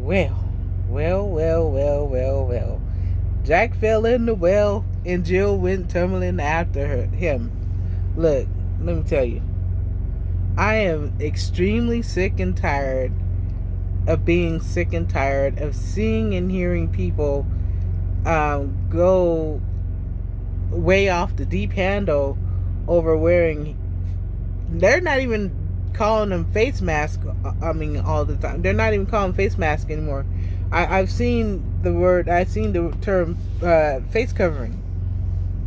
Well, well. Jack fell in the well and Jill went tumbling after him. Look, let me tell you, I am extremely sick and tired of being sick and tired of seeing and hearing people go way off the deep handle over wearing. They're not even calling them face masks. I mean, all the time. They're not even calling face masks anymore. I've seen the word. I've seen the term face covering.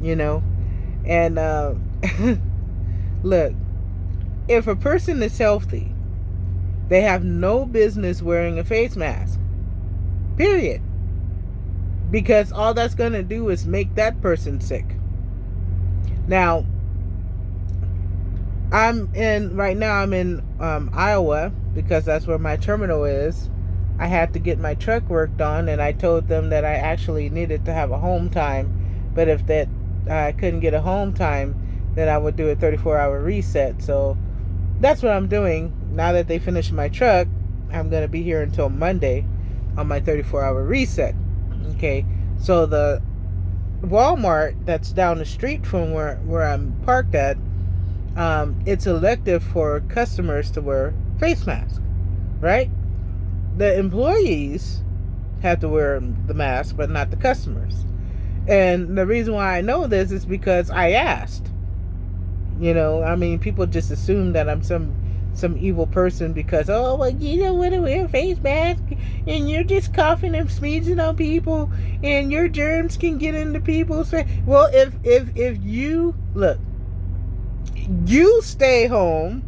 You know, and look, if a person is healthy, they have no business wearing a face mask. Period. Because all that's going to do is make that person sick. Now, right now I'm in Iowa because that's where my terminal is. I had to get my truck worked on, and I told them that I actually needed to have a home time, but if that I couldn't get a home time, then I would do a 34-hour reset. So that's what I'm doing. Now that they finished my truck, I'm going to be here until Monday on my 34-hour reset. Okay, so the Walmart that's down the street from where I'm parked at, it's elective for customers to wear face masks, right? The employees have to wear the mask, but not the customers. And the reason why I know this is because I asked. You know, I mean, people just assume that I'm some evil person because, oh, well, you don't want to wear a face mask and you're just coughing and sneezing on people and your germs can get into people's face. Well, if you, look, you stay home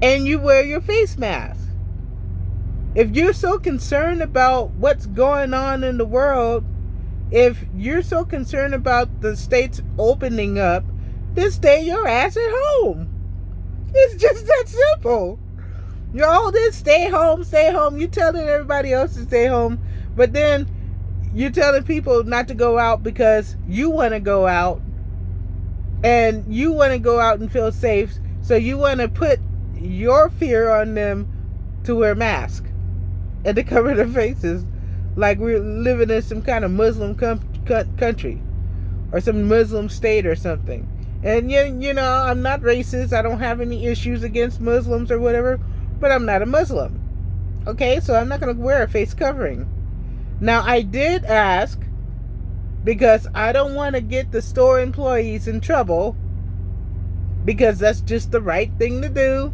and you wear your face mask. If you're so concerned about what's going on in the world, if you're so concerned about the states opening up, then stay your ass at home. It's just that simple. You're all this stay home. You're telling everybody else to stay home, but then you're telling people not to go out because you want to go out and you want to go out and feel safe. So you want to put your fear on them to wear masks and to cover their faces like we're living in some kind of Muslim country or some Muslim state or something. And you know, I'm not racist. I don't have any issues against Muslims or whatever, but I'm not a Muslim. Okay, so I'm not going to wear a face covering. Now, I did ask because I don't want to get the store employees in trouble because that's just the right thing to do.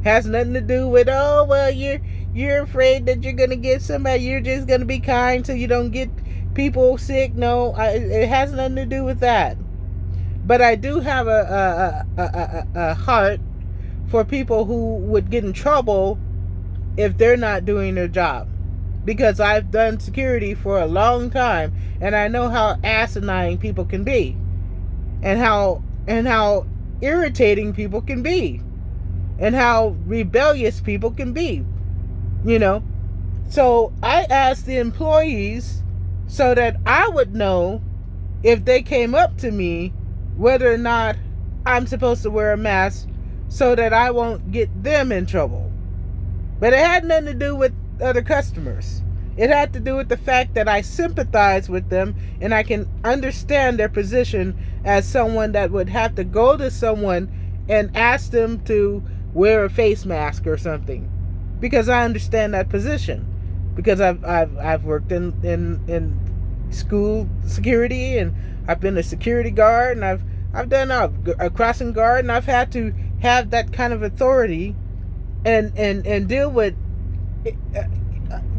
Has nothing to do with, oh, well, you're afraid that you're going to get somebody. You're just going to be kind so you don't get people sick. No, it has nothing to do with that. But I do have a heart for people who would get in trouble if they're not doing their job. Because I've done security for a long time and I know how asinine people can be. And how irritating people can be. And how rebellious people can be. You know. So I asked the employees so that I would know if they came up to me whether or not I'm supposed to wear a mask so that I won't get them in trouble. But it had nothing to do with other customers. It had to do with the fact that I sympathize with them and I can understand their position as someone that would have to go to someone and ask them to wear a face mask or something. Because I understand that position. Because I've worked in school security and I've been a security guard and I've done a crossing guard and I've had to have that kind of authority and deal with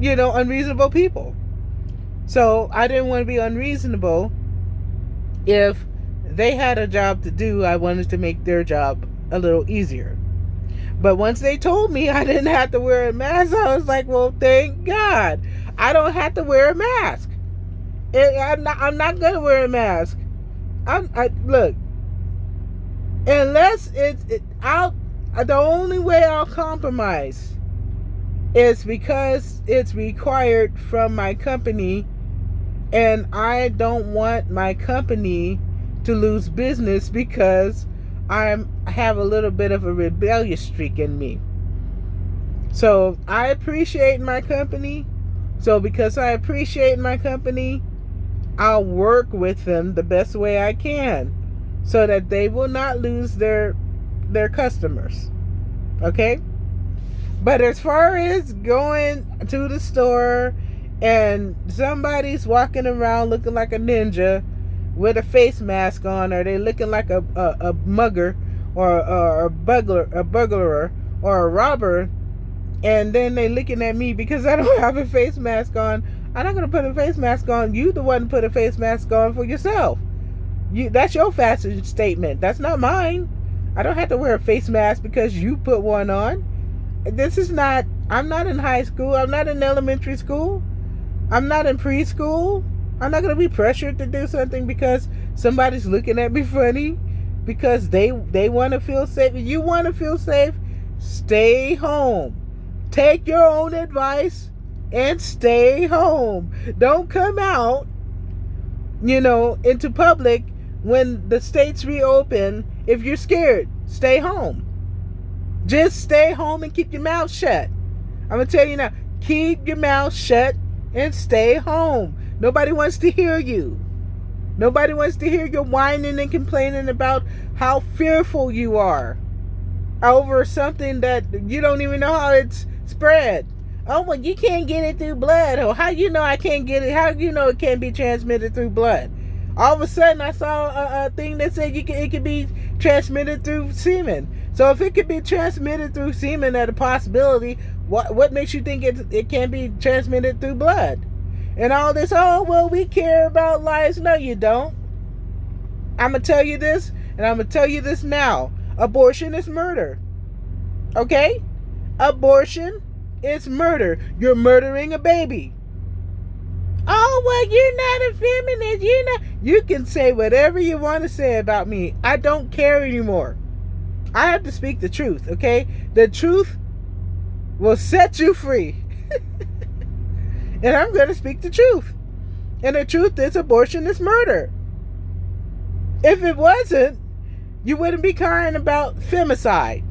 unreasonable people. So I didn't want to be unreasonable. If they had a job to do, I wanted to make their job a little easier. But once they told me I didn't have to wear a mask, I was like, well, thank God I don't have to wear a mask. I'm not gonna wear a mask. Look. Unless the only way I'll compromise is because it's required from my company, and I don't want my company to lose business because I have a little bit of a rebellious streak in me. So I appreciate my company. So because I appreciate my company, I'll work with them the best way I can so that they will not lose their customers. Okay? But as far as going to the store and somebody's walking around looking like a ninja with a face mask on, or they looking like a mugger or a burglar or a robber, and then they looking at me because I don't have a face mask on, I'm not going to put a face mask on. You the one put a face mask on for yourself. That's your fashion statement. That's not mine. I don't have to wear a face mask because you put one on. I'm not in high school. I'm not in elementary school. I'm not in preschool. I'm not going to be pressured to do something because somebody's looking at me funny because they want to feel safe. If you want to feel safe, stay home. Take your own advice and stay home. Don't come out, into public when the states reopen. If you're scared, stay home. Just stay home and keep your mouth shut. I'm going to tell you now, keep your mouth shut and stay home. Nobody wants to hear you. Nobody wants to hear you whining and complaining about how fearful you are over something that you don't even know how it's spread. Oh, well, you can't get it through blood. Or how you know I can't get it? How you know it can't be transmitted through blood? All of a sudden, I saw a thing that said it could be transmitted through semen. So if it could be transmitted through semen, at a possibility, what makes you think it can be transmitted through blood? And all this, oh, well, we care about lives. No, you don't. I'm going to tell you this, and I'm going to tell you this now. Abortion is murder. Okay? Abortion is murder. You're murdering a baby. Oh, well, you're not a feminist. You can say whatever you want to say about me. I don't care anymore. I have to speak the truth, okay? The truth will set you free. And I'm going to speak the truth. And the truth is abortion is murder. If it wasn't, you wouldn't be crying about femicide.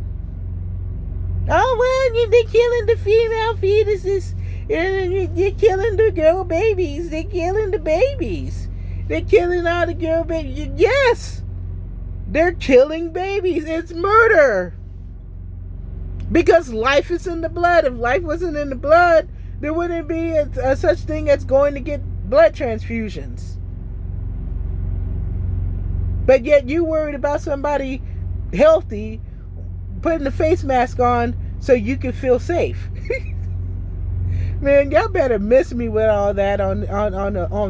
Oh, well, they're killing the female fetuses. You're killing the girl babies. They're killing the babies. They're killing all the girl babies. Yes, they're killing babies. It's murder. Because life is in the blood. If life wasn't in the blood, there wouldn't be a such thing as going to get blood transfusions. But yet you worried about somebody healthy putting a face mask on so you can feel safe. Man, y'all better miss me with all that on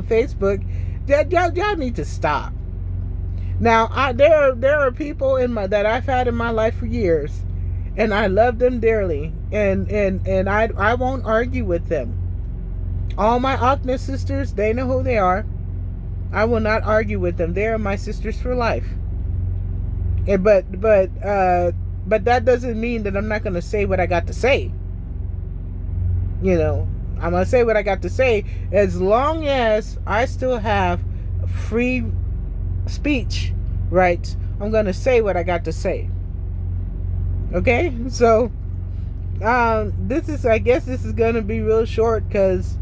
Facebook. Y'all need to stop. Now, there are people that I've had in my life for years, and I love them dearly, and I won't argue with them. All my Akna sisters, they know who they are. I will not argue with them. They are my sisters for life. But that doesn't mean that I'm not going to say what I got to say. I'm going to say what I got to say as long as I still have free speech rights. I'm going to say what I got to say. Okay? So, I guess this is going to be real short because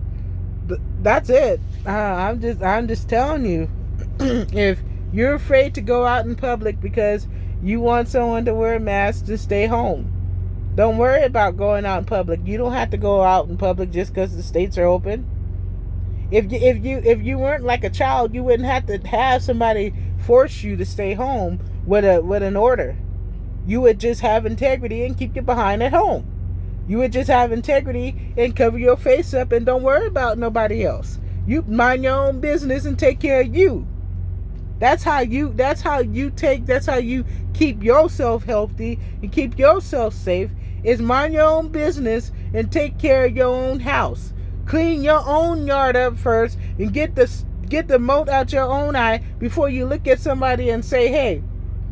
that's it. I'm just telling you, if you're afraid to go out in public because you want someone to wear a mask, just stay home. Don't worry about going out in public. You don't have to go out in public just because the states are open. If you weren't like a child, you wouldn't have to have somebody force you to stay home with an order. You would just have integrity and keep your behind at home. You would just have integrity and cover your face up and don't worry about nobody else. You mind your own business and take care of you. That's how you keep yourself healthy and keep yourself safe, is mind your own business and take care of your own house. Clean your own yard up first and get the mote out your own eye before you look at somebody and say, hey,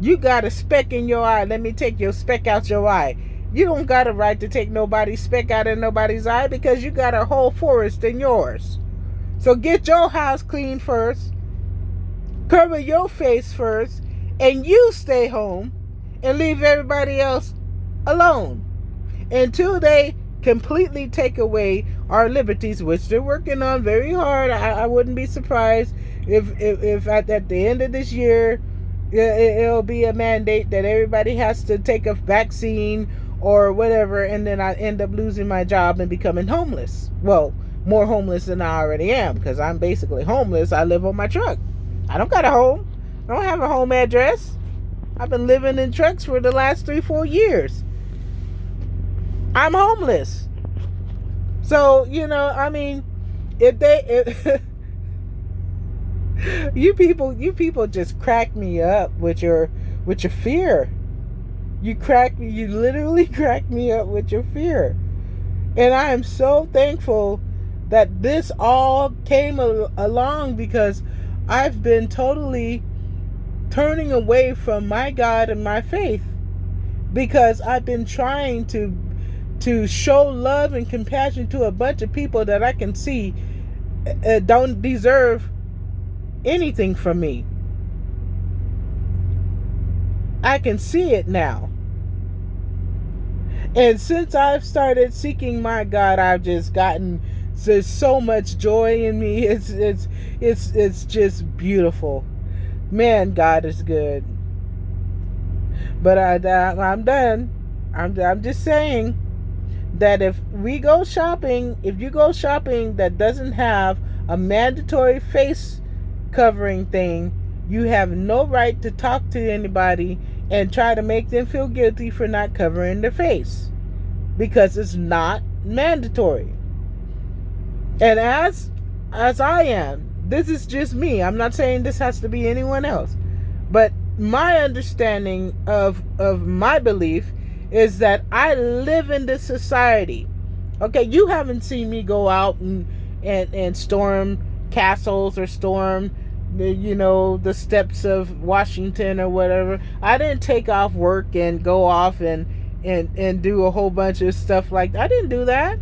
you got a speck in your eye. Let me take your speck out your eye. You don't got a right to take nobody's speck out of nobody's eye because you got a whole forest in yours. So get your house clean first. Cover your face first. And you stay home and leave everybody else alone until they completely take away our liberties, which they're working on very hard. I wouldn't be surprised if at the end of this year, it'll be a mandate that everybody has to take a vaccine or whatever, and then I end up losing my job and becoming homeless. Well, more homeless than I already am, because I'm basically homeless. I live on my truck. I don't got a home. I don't have a home address. I've been living in trucks for the last 3-4 years. I'm homeless. So, I mean, if you people just crack me up with your fear. You literally crack me up with your fear. And I am so thankful that this all came along, because I've been totally turning away from my God and my faith, because I've been trying to show love and compassion to a bunch of people that I can see don't deserve anything from me. I can see it now. And since I've started seeking my God, I've just gotten there's so much joy in me. It's just beautiful. Man, God is good. But I'm done. I'm just saying that if you go shopping that doesn't have a mandatory face covering thing, you have no right to talk to anybody and try to make them feel guilty for not covering their face, because it's not mandatory. And as I am, this is just me. I'm not saying this has to be anyone else, but my understanding of my belief is that I live in this society. Okay, you haven't seen me go out and storm castles or storm the steps of Washington or whatever. I didn't take off work and go off and do a whole bunch of stuff like that. I didn't do that.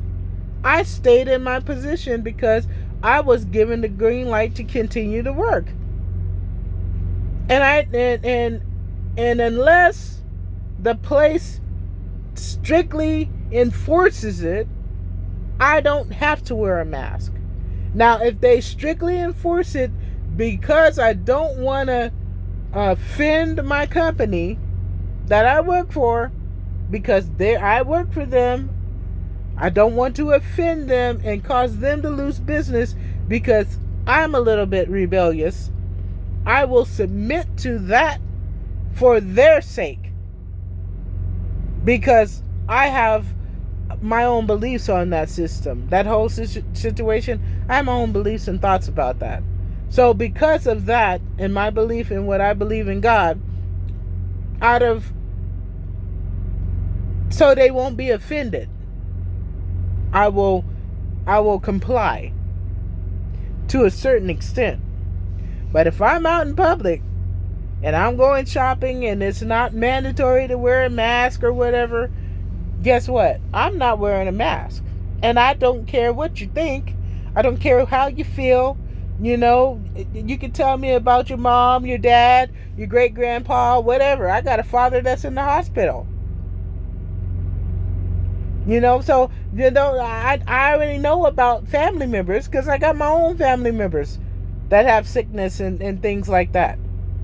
I stayed in my position because I was given the green light to continue to work. And unless the place strictly enforces it, I don't have to wear a mask. Now, if they strictly enforce it because I don't want to offend my company that I work for, because I work for them, I don't want to offend them and cause them to lose business because I'm a little bit rebellious, I will submit to that for their sake, because I have my own beliefs on that system, that whole situation. I have my own beliefs and thoughts about that. So because of that, and my belief in what I believe in God, so they won't be offended, I will comply to a certain extent. But if I'm out in public and I'm going shopping and it's not mandatory to wear a mask or whatever, guess what? I'm not wearing a mask. And I don't care what you think. I don't care how you feel. You can tell me about your mom, your dad, your great-grandpa, whatever. I got a father that's in the hospital. So, I already know about family members because I got my own family members that have sickness and things like that.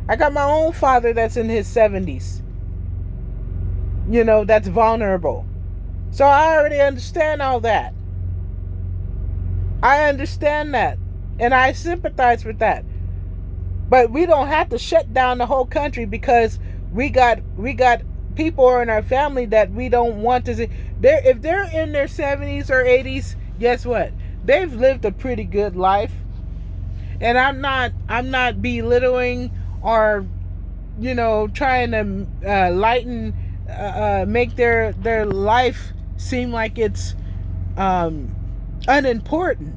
I got my own father that's in his 70s. That's vulnerable. So I already understand all that. I understand that. And I sympathize with that. But we don't have to shut down the whole country because we got people in our family that we don't want to see. If they're in their 70s or 80s, guess what? They've lived a pretty good life. And I'm not belittling or trying to lighten make their life seem like it's unimportant.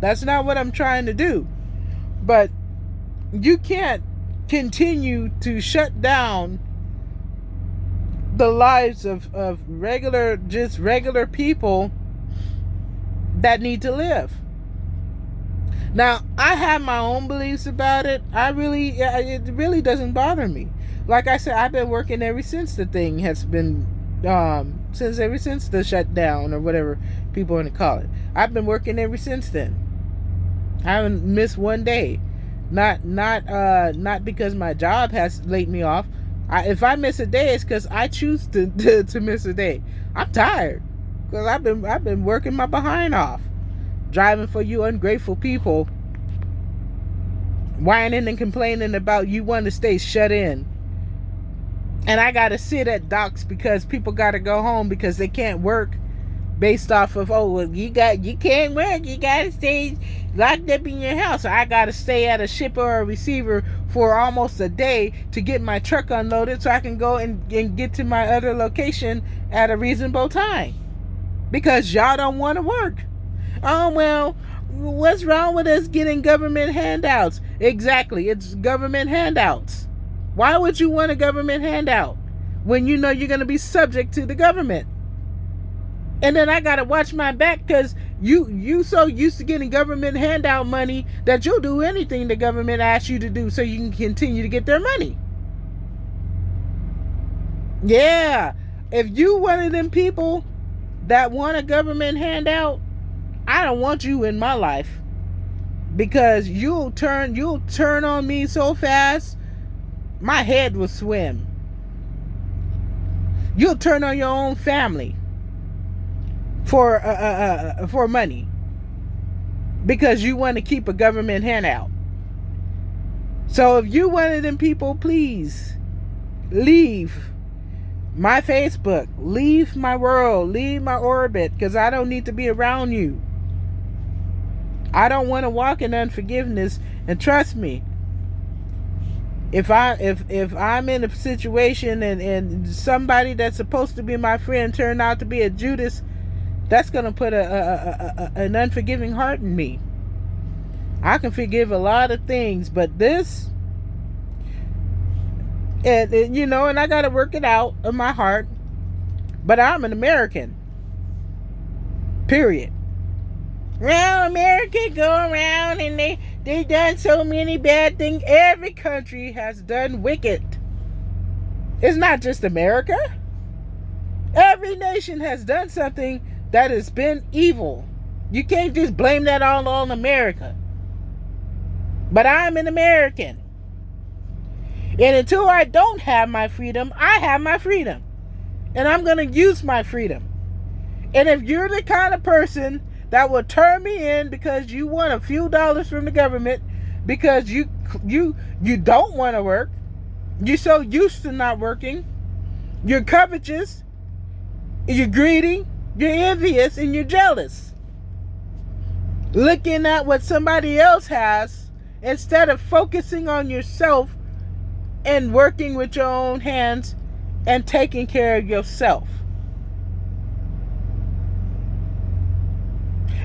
That's not what I'm trying to do. But you can't continue to shut down the lives of regular people that need to live. Now, I have my own beliefs about it. It really doesn't bother me. Like I said, I've been working ever since the thing has been ever since the shutdown or whatever people want to call it. I've been working ever since then. I haven't missed one day. Not because my job has laid me off. If I miss a day, it's because I choose to miss a day. I'm tired because I've been working my behind off, driving for you ungrateful people, whining and complaining about you want to stay shut in. And I gotta sit at docks because people gotta go home because they can't work based off of, oh, well, you can't work, you gotta stay locked up in your house. So I gotta stay at a ship or a receiver for almost a day to get my truck unloaded so I can go and get to my other location at a reasonable time. Because y'all don't want to work. Oh, well, what's wrong with us getting government handouts? Exactly, it's government handouts. Why would you want a government handout when you know you're going to be subject to the government? And then I got to watch my back because you so used to getting government handout money that you'll do anything the government asks you to do so you can continue to get their money. Yeah, if you one of them people that want a government handout, I don't want you in my life because you'll turn on me so fast. My head will swim. You'll turn on your own family for money because you want to keep a government handout. So if you one of them people, please leave my Facebook, leave my world, leave my orbit, because I don't need to be around you. I don't want to walk in unforgiveness, and trust me, if I'm in a situation and somebody that's supposed to be my friend turned out to be a Judas, that's gonna put an unforgiving heart in me. I can forgive a lot of things, but this, and I gotta work it out in my heart. But I'm an American. Period. Well, America go around and they done so many bad things. Every country has done wicked. It's not just America. Every nation has done something that has been evil. You can't just blame that all on America. But I'm an American. And until I don't have my freedom, I have my freedom. And I'm going to use my freedom. And if you're the kind of person that will turn me in because you want a few dollars from the government, because you don't want to work, you're so used to not working, you're covetous, you're greedy, you're envious, and you're jealous. Looking at what somebody else has instead of focusing on yourself and working with your own hands and taking care of yourself.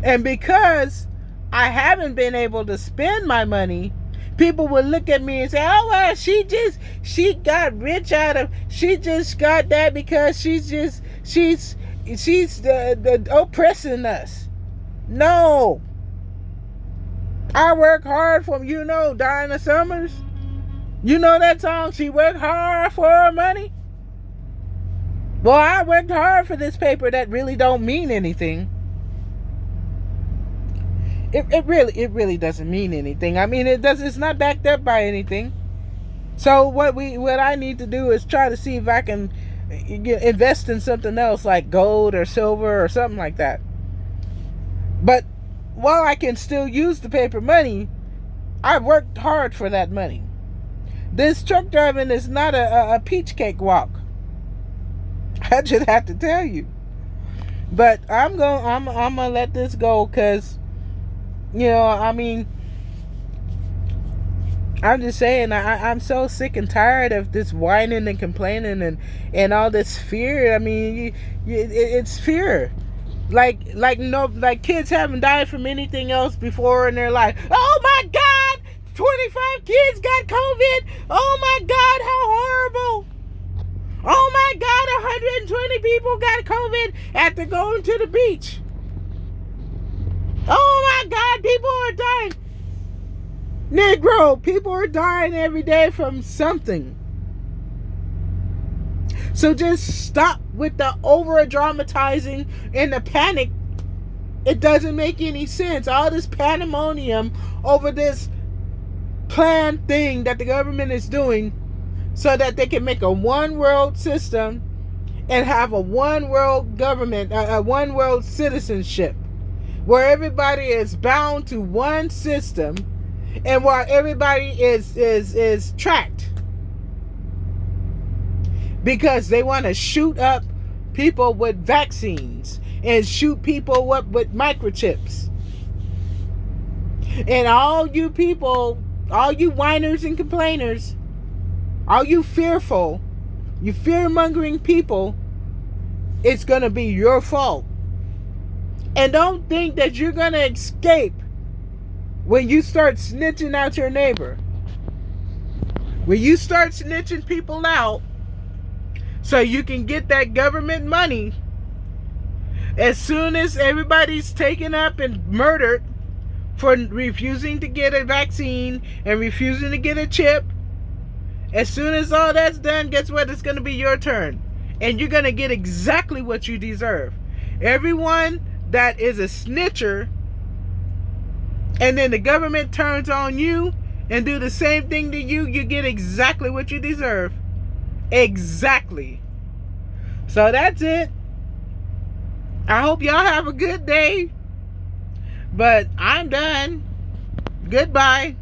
And because I haven't been able to spend my money, people will look at me and say, oh, well, she got rich she just got that because she's the oppressing us. No. I work hard for, Dinah Summers. You know that song, She Worked Hard for Her Money? Well, I worked hard for this paper that really don't mean anything. It really doesn't mean anything. I mean, it's not backed up by anything. So what I need to do is try to see if I can invest in something else like gold or silver or something like that. But while I can still use the paper money, I've worked hard for that money. This truck driving is not a peach cake walk. I just have to tell you. But I'm gonna let this go because, I'm just saying, I'm so sick and tired of this whining and complaining and all this fear. I mean, it's fear. Like kids haven't died from anything else before in their life. Oh my God, 25 kids got COVID. Oh my God, how horrible. Oh my God, 120 people got COVID after going to the beach. Oh my God, people are dying. Negro, people are dying every day from something. So just stop with the over dramatizing and the panic. It doesn't make any sense. All this pandemonium over this planned thing that the government is doing so that they can make a one world system and have a one world government, a one world citizenship, where everybody is bound to one system and where everybody is tracked, because they want to shoot up people with vaccines and shoot people up with microchips. And all you people, all you whiners and complainers, all you fearful, you fear-mongering people, it's going to be your fault. And don't think that you're going to escape when you start snitching out your neighbor. When you start snitching people out so you can get that government money, as soon as everybody's taken up and murdered for refusing to get a vaccine and refusing to get a chip, as soon as all that's done, guess what? It's going to be your turn. And you're going to get exactly what you deserve. Everyone that is a snitcher, and then the government turns on you and do the same thing to you, you get exactly what you deserve. Exactly. So that's it. I hope y'all have a good day. But I'm done. Goodbye.